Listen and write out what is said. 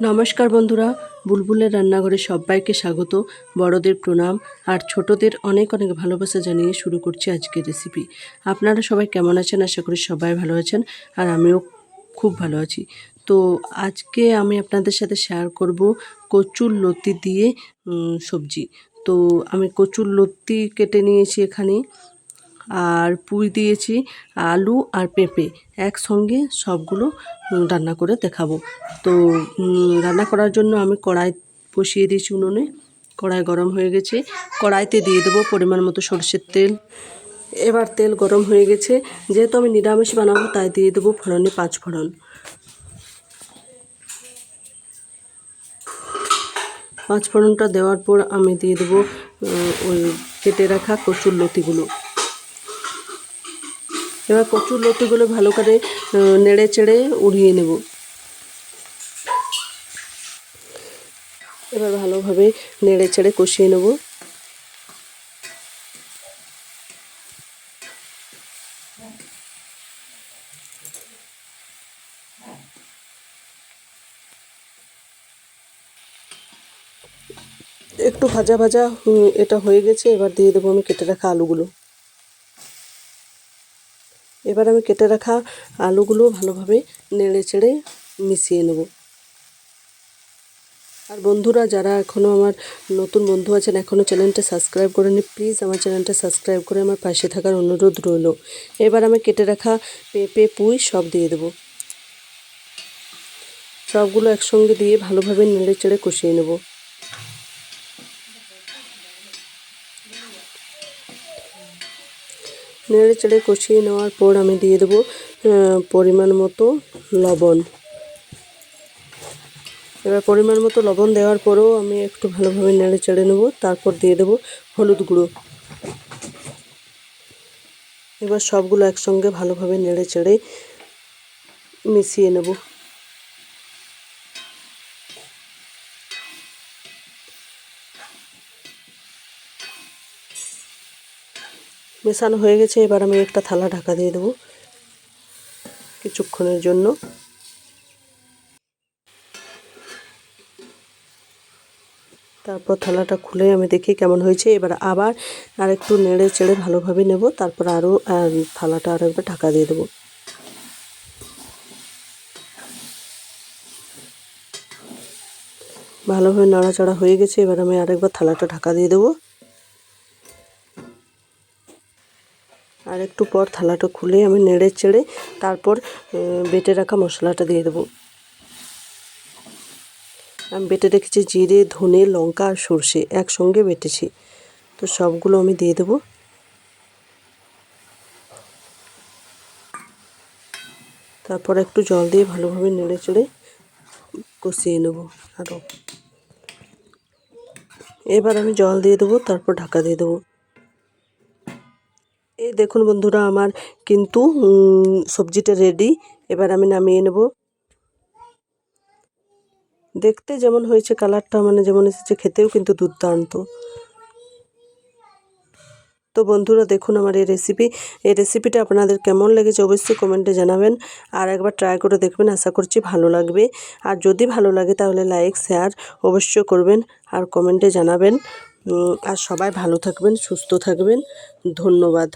নমস্কার বন্ধুরা, বুলবুলের রান্নাঘরে সবাইকে স্বাগত। বড়দের প্রণাম আর ছোটদের অনেক অনেক ভালোবাসা জানিয়ে শুরু করছি আজকের রেসিপি। আপনারা সবাই কেমন আছেন? আশা করি সবাই ভালো আছেন আর আমিও খুব ভালো আছি। তো আজকে আমি আপনাদের সাথে শেয়ার করব কচুর লতি দিয়ে সবজি। তো আমি কচুর লতি কেটে নিয়েছি এখানে, আর পুঁই দিয়েছি, আলু আর পেঁপে একসঙ্গে সবগুলো রান্না করে দেখাবো। তো রান্না করার জন্য আমি কড়াই বসিয়ে দিয়েছি উনুনে। কড়াই গরম হয়ে গেছে, কড়াইতে দিয়ে দেবো পরিমাণ মতো সরষের তেল। এবার তেল গরম হয়ে গেছে, যেহেতু আমি নিরামিষ বানাবো তাই দিয়ে দেবো ফোড়নে 5 ফোড়ন। 5 ফোড়নটা দেওয়ার পর আমি দিয়ে দেবো ওই কেটে রাখা কচুর লতিগুলো। এবার কচুর লতিগুলো ভালো করে নেড়ে চেড়ে উড়িয়ে নেব। এবার ভালোভাবে নেড়ে চেড়ে কষিয়ে নেব। একটু ভাজা ভাজা এটা হয়ে গেছে, এবার দিয়ে দেবো আমি কেটে রাখা আলুগুলো। এবার আমি কেটে রাখা আলুগুলো ভালোভাবে নেড়ে চেড়ে মিশিয়ে নেব। আর বন্ধুরা, যারা এখনও আমার নতুন বন্ধু আছেন, এখনও চ্যানেলটা সাবস্ক্রাইব করেনি, প্লিজ আমার চ্যানেলটা সাবস্ক্রাইব করে আমার পাশে থাকার অনুরোধ রইল। এবার আমি কেটে রাখা পেঁপে পুঁই সব দিয়ে দেবো। সবগুলো একসঙ্গে দিয়ে ভালোভাবে নেড়ে চেড়ে কষিয়ে নেব। নেড়ে চেড়ে কষিয়ে নেওয়ার পর আমি দিয়ে দেবো পরিমাণ মতো লবণ। এবার পরিমাণ মতো লবণ দেওয়ার পরেও আমি একটু ভালোভাবে নেড়ে চেড়ে নেব। তারপর দিয়ে দেবো হলুদ গুঁড়ো। এবার সবগুলো একসঙ্গে ভালোভাবে নেড়ে চেড়ে মিশিয়ে নেব। মেশানো হয়ে গেছে, এবার আমি একটা থালা ঢাকা দিয়ে দেবো কিছুক্ষণের জন্য। তারপর থালাটা খুলে আমি দেখি কেমন হয়েছে। এবার আবার আরেকটু নেড়ে চেড়ে ভালোভাবে নেব। তারপর আরও থালাটা আরেকবার ঢাকা দিয়ে দেবো। ভালোভাবে নাড়াচাড়া হয়ে গেছে, এবার আমি আরেকবার থালাটা ঢাকা দিয়ে দেবো। আর একটু পর থালাটা খুলে আমি নেড়ে চেড়ে তারপর বেটে রাখা মশলাটা দিয়ে দেবো। আমি বেটে রেখেছি জিরে, ধনে, লঙ্কা আর সর্ষে একসঙ্গে বেটেছি। তো সবগুলো আমি দিয়ে দেবো। তারপর একটু জল দিয়ে ভালোভাবে নেড়ে চেড়ে কষিয়ে নেব আরও। এবার আমি জল দিয়ে দেবো, তারপর ঢাকা দিয়ে দেবো। এই দেখুন বন্ধুরা, আমার কিন্তু সবজিটা রেডি। এবার আমি নামিয়ে নেব। দেখতে যেমন হয়েছে, কালারটা মানে যেমন এসেছে, খেতেও কিন্তু দুর্দান্ত। তো বন্ধুরা দেখুন আমার এই রেসিপিটা আপনাদের কেমন লেগেছে অবশ্যই কমেন্টে জানাবেন। আর একবার ট্রাই করে দেখবেন, আশা করছি ভালো লাগবে। আর যদি ভালো লাগে তাহলে লাইক শেয়ার অবশ্যই করবেন আর কমেন্টে জানাবেন। আর সবাই ভালো থাকবেন, সুস্থ থাকবেন। ধন্যবাদ।